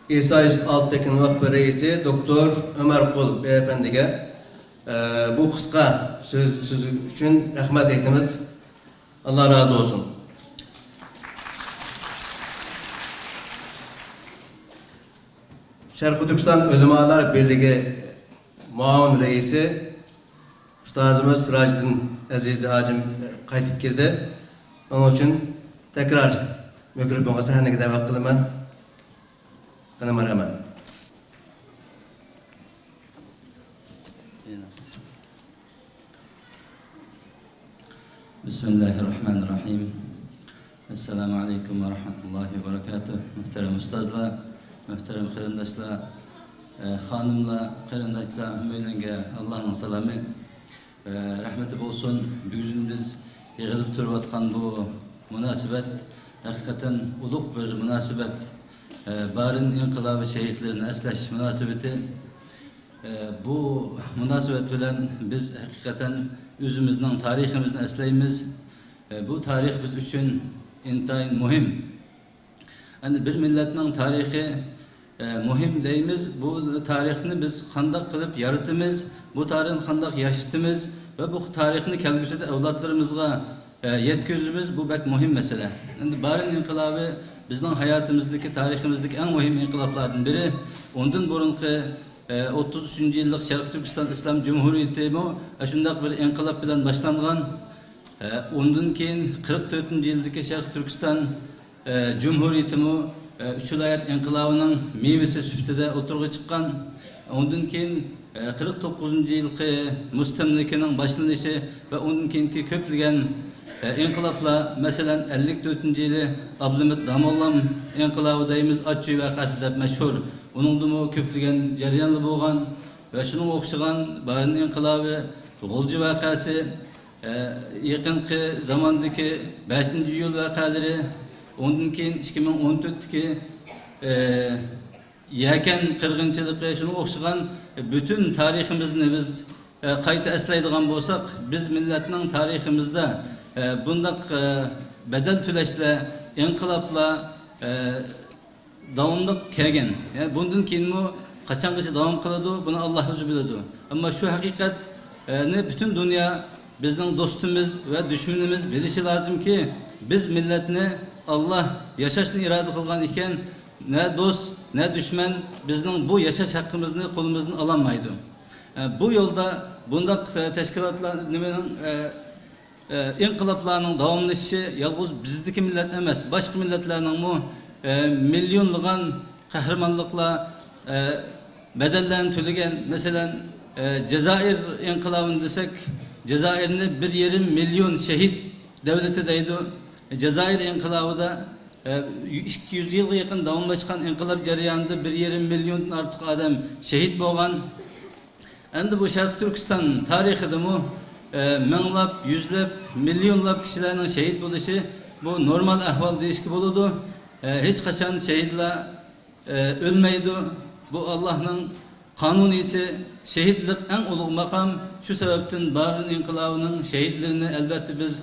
İsa Yusuf Altekin Vakfı Reisi Doktor Ömer Kul Beyefendi'ye bu kısa söz için rahmet etiniz. Allah razı olsun. Şarkı Türkistan Ulemalar Birliği Muavin Reisi Ustazımız Sirajdin Aziz Hacım kayıtıp girdi. Onun için tekrar mikrofona sahneye davet kılıman. Kanama rağmen. Bismillahirrahmanirrahim. Esselamu Aleyküm ve Rahmetullahi ve Berekatuhu. Muhterem ustazlar, muhterem kırındaşlar, hanımlar, kırındaşlar, müminlenge Allah'ın selamı, rahmeti olsun. Bugün biz yığılıp duruyatkan bu münasebet, hakikaten uluk bir münasebet. Barın inkılabı şehitlerini esleş münasebeti. Bu münasebet bilen biz hakikaten özümüzden, tarihimizden esleyimiz. Bu tarih biz için intayin muhim. Yani bir milletin tarihi muhim deyimiz. Bu tarihini biz kandak kılıp yaratımız, bu tarihin kandak yaşıtımız ve bu tarihini kelgüsüde evlatlarımızga yetközümüz bu bek muhim mesele. Yani barın inkılabı bizden hayatımızdaki, tarihimizdeki en muhim inkılaplardan biri. Ondan burunki 33. yıllık Şarkı Türkistan İslam Cumhuriyeti mu şundak bir inkılap bilen başlangan. Ondan keyin 44. yıldaki Şarkı Türkistan Cumhuriyeti mu 3 vilayet inkılabının meyvesi süftede oturga çıkan. Ondan keyin 49. yılki müstemlekenin başlanışı ve ondan keyinki köplügen inkılapla mesela 54. yılı Abdülhamit Damallam inkılabı deyimiz Açı vakası da meşhur. Onun da köplügen jaryanlı bolgan ve şunun okşagan barın inkılabı Golcu vakası yakınki zamandaki 5. yıl vakaları ondan keyin 2014'ki Yaken kırgınçılığı şunu okşagan bütün tarihimizni biz kayıt esleydiğen bolsak biz milletinin tarihimizde bundak bedel tüleşle, inkılapla davamlık kelgen. Yani bundan keyin mu kaçangıcı davam kıladı, bunu Allah özü biledi. Ama şu hakikat ne bütün dünya bizden dostumuz ve düşmanımız bilişi lazım ki biz milletini Allah yaşaşını irade kılgan iken ne dost ne düşman bizden bu yaşaş hakkımızını kolumuzdan alamaydı. Bu yolda bundak teşkilatların inkılaplarının davamlışı yalnız bizdeki millet emez, başka milletlerinin mu milyonluğun kahramanlıkla bedellerini tülegen mesela Cezayir inkılabını desek Cezayir'de bir yerin milyon şehit devleti deydi. Cezayir inkılabı da 200 yıla yakın davamlaşkan inkılap jarayonida bir yerin milyon artık adam şehit bolgan. Endi bu Şarkı Türkistan tarihida mu minglab, yüzlab, milyonlab kişilerin şehit buluşu bu normal ahval deyişki boludu. Hiç kaçan şehitler ölmeydi. Bu Allah'ın kanuniyeti, şehitlik en ulug makam. Şu sebepten barın inkılabının şehitlerini elbette biz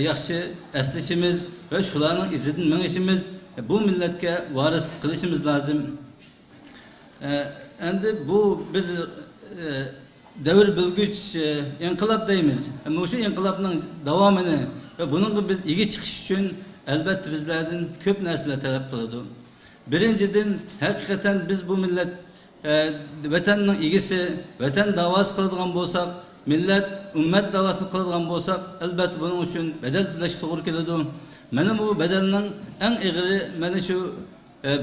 yaxşı eslişimiz ve şularının izidin menişimiz bu milletke varislik kılışımız lazım. Endi bu bir devir bilgüç inkılap deyimiz. Ama şu inkılapның davamını ve bunun biz iyi çıkış için elbette bizlerden köp nesile talep kıldı. Birinciden hakikaten biz bu millet vatanın ilgisi, vatan davası kıldıgan bolsak, millet, ümmet davasını kıldıgan bolsak, elbette bunun için bedel tüleş doğru keledi. Benim bu bedelinin en ağırı, beni şu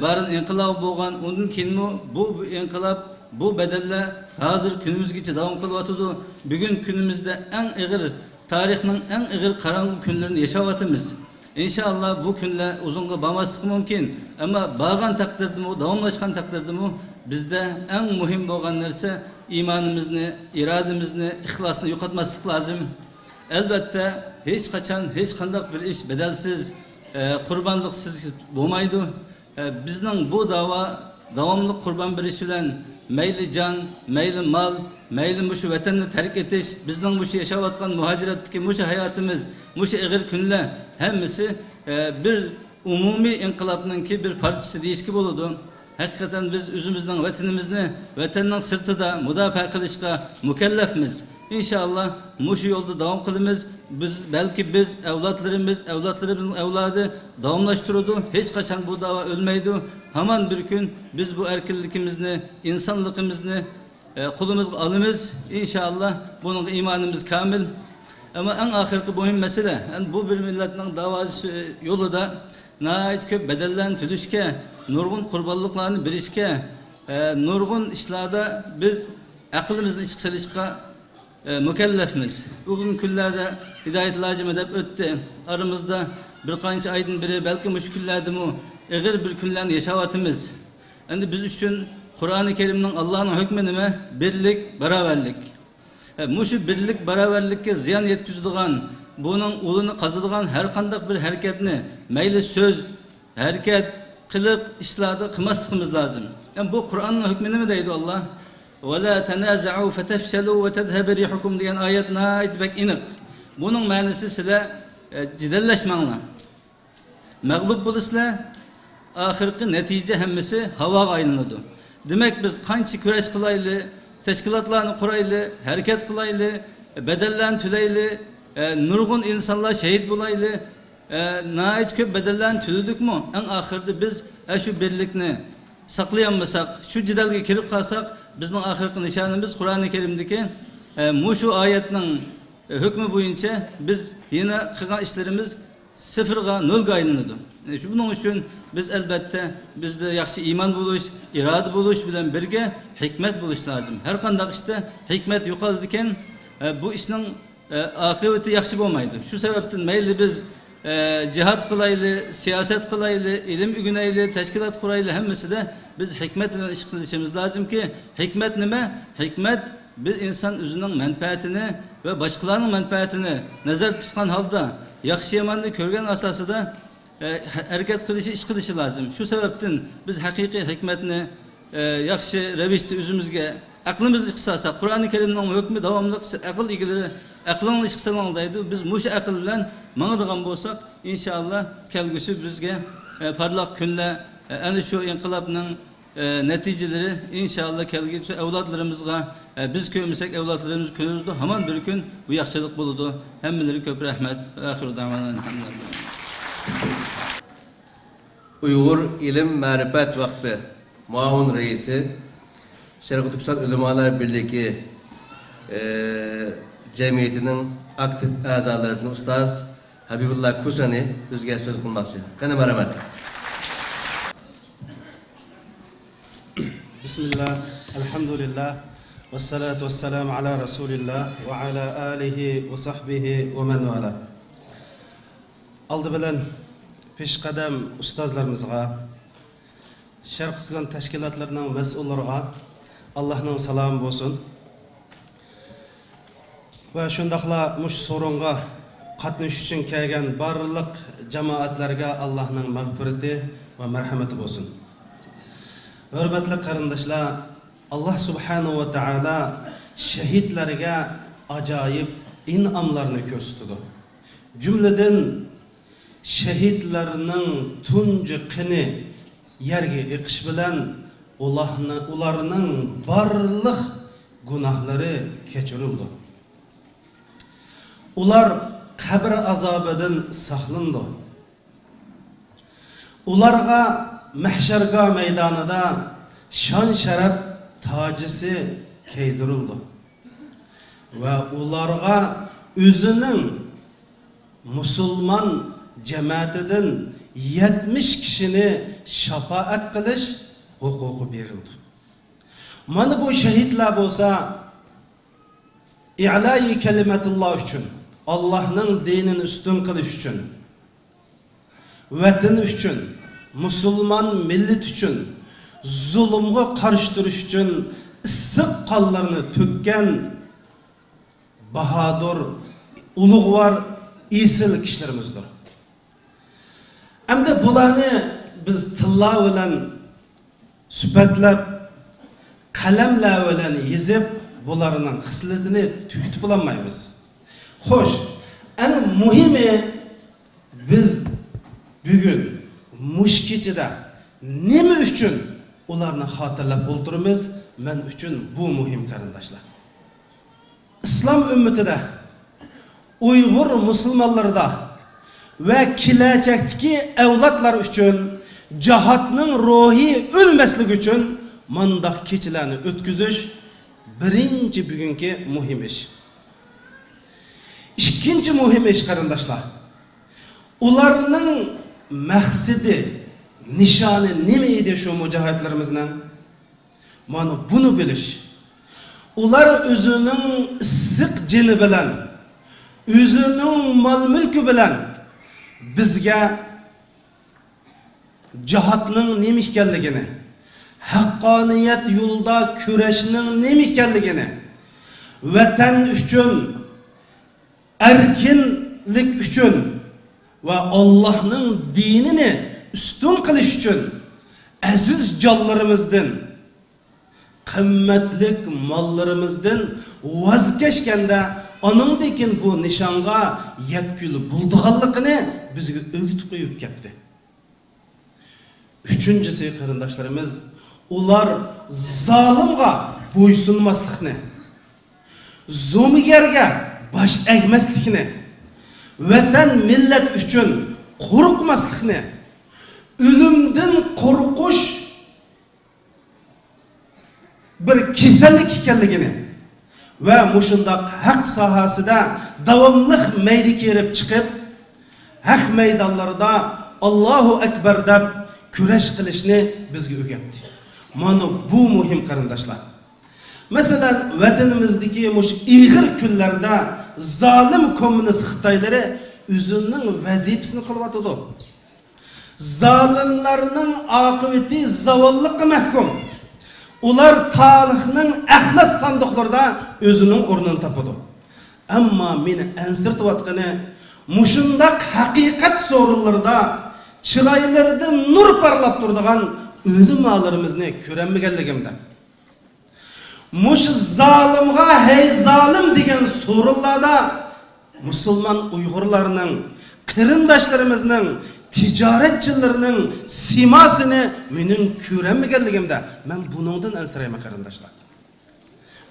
barın inkılabı bolgan, onun keyin bu inkılap, bu bedelle hazır günümüzgece devam kılıvatıdı. Bugün günümüzde en ağır, tarihinin en ağır karanlık günlerini yaşavatımız. İnşallah bu günle uzunga bamaslık mümkün. Ama bağan takdirde mi, davamlaşkan takdirde mi, bizde en mühim bolgan narsa imanımızı, irademizni, ihlasını yokatmaslık lazım. Elbette hiç kaçan, hiç kandak bir iş bedelsiz, kurbanlıksız olmaydı. Bizden bu dava davamlı kurban bir iş bilen meyli can, meyli mal, meyli bu şu vatanını terk etiş, bizden bu şu yaşavatkan muhaciretteki bu şu hayatımız, bu şu ağır günle hemmisi bir umumi inkılapının ki bir parçası değişki buludu. Hakikaten biz özümüzden vatanimizni, vatanning sirtida mudofaa qilishga mukallafmiz. İnşallah muşu yolda devam kılımız. Belki biz evlatlarımızın evladı devamlaştırıyordu. Hiç kaçan bu dava ölmeydi. Hemen bir gün biz bu erkillikimizni, insanlığımızı kulumuzga alımız. İnşallah bunun imanımız kamil. Ama en ahirki mühim mesele, bu bir milletin davası yolu da nahayet köp bedellerini tülüşke, nurgun kurbanlıklarını birişke, nurgun işlerde biz aklımızın iş kılışka mükellefmiz. Bugün küllerde hidayet lazım edip öttü. Aramızda birkaç aydan biri belki müşküllerdi mu, ağır bir günlerini yaşavatımız. Yani biz için Kur'an-ı Kerim'nin Allah'ın hükmünü birlik, beraberlik. Muşu birlik, beraberlikке ziyan yetkizdiğin, bunun ulunu kazıdığın her kandak bir hareketini, meyli söz, hareket, kılık, işlada kılmasımız lazım. Yani bu Kur'an'ın hükmünü mü deydi Allah? وَلَا تَنَازَعُوا فَتَفْشَلُوا وَتَذْهَبَ رِيحُكُمْ diyen ayet nahayet bek inik. Bunun manası size ciddelleşmenle. Mağlup buluşla ahirki netice hemmisi hava aylanıdı. Demek biz kançı küreş kılaylı, teşkilatlarını kuraylı, hareket kılaylı, bedellerini tüleyli, nurgun insanlar şehit bulaylı, nahayet köp bedellerini tüldük mü? En ahirde biz şu birlikni saklayamasak, şu cidelge kirip kalsak, bizim ahirki nişanımız Kur'an-ı Kerim'deki muşu ayetinin hükmü boyunca biz yine kılgan işlerimiz sıfırga, nolga aylanıdı. Bunun için biz elbette bizde yaxşı iman buluş, irade buluş bilen birge hikmet buluş lazım. Her kandak işte hikmet yukarıdayken bu işin akıbeti yaxşı olmaydı. Şu sebepten meyli biz cihat kılaylı, siyaset kılaylı, ilim ügüneyli, teşkilat kuraylı hemmesi de biz hikmet bilen iş kılışımız lazım ki hikmet nime? Hikmet bir insan özünün menfaatini ve başkalarının menfaatini nazar tutkan halde yaxşı yamanını körgen asası da hareket kılışı, iş kılışı lazım. Şu sebepten biz hakiki hikmetini yaxşı revişte özümüzge aklımızı kısasa, Kur'an-ı Kerim'nin hükmü devamlı akıl ilgileri aklının işkısalındaydı. Biz muş akıl bilen mağdığan bolsak inşallah kelgüsü bizge parlak günle yani şu inkılapның neticeleri inşallah kelgüsü evlatlarımızga biz köyümüzsek evlatlarımız köyümüzde hemen bir gün bu yaxşılık buludu. Hemmeleri köp rahmet. Ahiru davanan elhamdülillah. Uygur İlim Marifet Vakfı Muavun Reisi Şerif Türkistan Ulemalar Birliği Cemiyeti'nin aktif azalarından Ustaz Habibullah Kusani bizge söz kılmakçı. Kanım rahmet. Bismillah, elhamdülillah, ve salatu ve selamu ala Resulillah ve ala alihi ve sahbihi ve men vala. Aldı bilen peshqadam ustozlarimizga, Sharq Türkistan tashkilotlarining mas'ullariga Allohning salomi bo'lsin. Va shundaqla mush so'ringa qatnash uchun kelgan barliq jamoatlarga Allohning mag'firati va marhamati bo'lsin. Hürmetli qarindoshlar, Allah subhanahu wa ta'ala şehitlerge acayip inamlarını ko'rsatdi. Cümleden şehitlerinin tuncu qini yerge iqish bilan ularning barliq günahları kechirildi. Ular qabr azobidan saqlandi. Ularga mahşerga meydanida şan şeref tacisi keydirildi. Ve ularga özünün Müslüman cemaatinden 70 kişini şafaat kılış hukuku verildi. Mana bu şehitler bolsa i'layi kelimetullah üçün, Allah'ın dinini üstün kılış üçün, vatan üçün, Müslüman millet üçün, zulümge karşı duruş üçün ıssık qallarını tökken bahadur, ulug'var, isil kişilerimizdir. Hem de bularni biz tilla bilan süpetlep, kalemle bilan yezip bularının hisletini tüktüp olamayız. Hoş, en muhimi biz bugün muşkicide neme üçün ularni xotirlab o'ltiramiz. Men uchun bu muhim qarindoshlar. Islom ummatida, Uyg'ur musulmonlarida va kelajakdagi avlodlar uchun jihodning ruhiy o'lmasligi uchun mandaq kechalarni o'tkazish birinchi bugungi muhim ish. İkinci muhim ish qarindoshlar. Ularning maqsadi, nishoni nima edi shu mujohidlarimizning? Mana bunu bilish. Ular o'zining issiq jini bilan, o'zining mol-mulki bilan bizga jihodning nima ekanligini, haqqoniyat yo'lda kurashning nima ekanligini, vatan uchun, erkinlik uchun va Allohning dinini ustun qilish uchun aziz jonlarimizdan, qimmatlik mollarimizdan voz kechganda oningdekin bu nishonga yetkil bo'lganligini bizga o'g'itib qo'yib ketdi. Üçüncüsü qarindoshlarimiz, ular zolimga bo'ysunmaslikni, zo'migarga bosh egmaslikni, vatan millat uchun qo'rqmaslikni, o'limdan qo'rqish bir kasallik ekanligini va mushundaq haq sohasida davomli mayda kelib chiqib, haq maydonlarida Allohu akbar deb kurash qilishni bizga o'rgatdi. Mana bu muhim qarindoshlar. Masalan, vatanimizdagi mush ig'ir kunlarda zolim kommunist Xitoylari o'zining vazifasini qilyotdi. Zolimlarning oqibati zavollikqa mahkum. Ular tarixning axlas sandiqlarida o'zining o'rnini topadi. Ammo meni ansirtayotgani mushundaq haqiqat so'rinlarida chiroylarida nur parlab turadigan o'lim ağlarimizni ko'rmaganligimda. Mush zolimga hey zolim degan so'rinlarda musulmon Uyg'urlarning, qarindoshlarimizning, tijoratchilarining simasini mening ko'rmaganligimda men buningdan ansirayman qarindoshlar.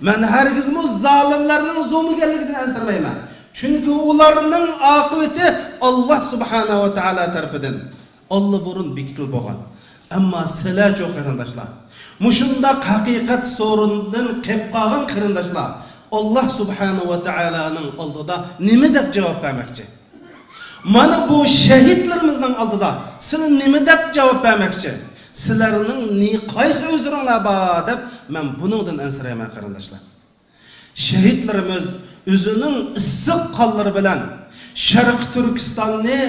Men hargizmi zolimlarning zo'miganligidan ansirmayman. Çünkü ularning oqibati Allah subhanahu wa ta'ala tarafidan Allah burun bekitil bo'lgan. Ammo sizlar yo'q qarindoshlar. Mushunda haqiqat so'rindan qilib qolgan qarindoshlar, Allah subhanahu wa ta'alaning oldida nima deb javob bermoqchi? Mana bu shahidlarimizning oldida siz nima deb javob bermoqchi? Sizlarning ne qaysi o'zlaringlar bor deb men buningdan ansirayman qarindoshlar. Shahidlarimiz o'zining issiq qonlari bilan Sharq Turkistonni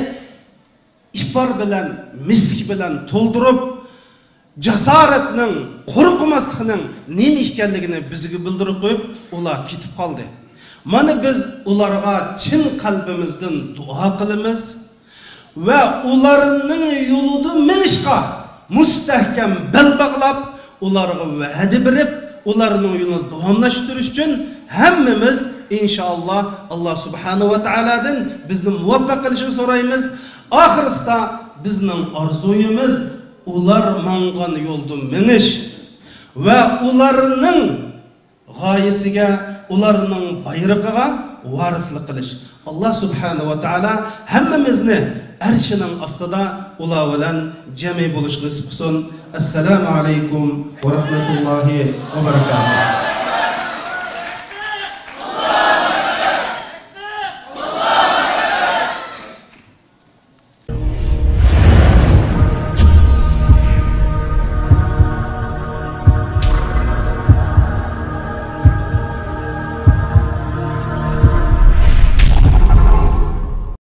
ipar bilan, misk bilan to'ldirib, jasoratning, qo'rqmaslikning nima ekanligini bizga bildirib qo'yib, ular ketib qoldi. Mana biz ularga chin qalbimizdan duo qilamiz va ularning yo'lida minishga mustahkam bel bog'lab, ularga va'da berib, ularning yo'lini davomlashtirish uchun hammamiz inshaalloh Allah subhanahu wa ta'aladan bizni muvaffaq qilishini so'raymiz. Oxirida bizning orzuyimiz ular mangan yo'lda minish va ularning g'oyasiga, ularning bayrog'iga varislik qilish. Allah subhanahu wa ta'ala hammamizni arshining ostida ular bilan jami bo'lishni nasib qilsin. Assalomu alaykum va rahmatullohi va barakatuh.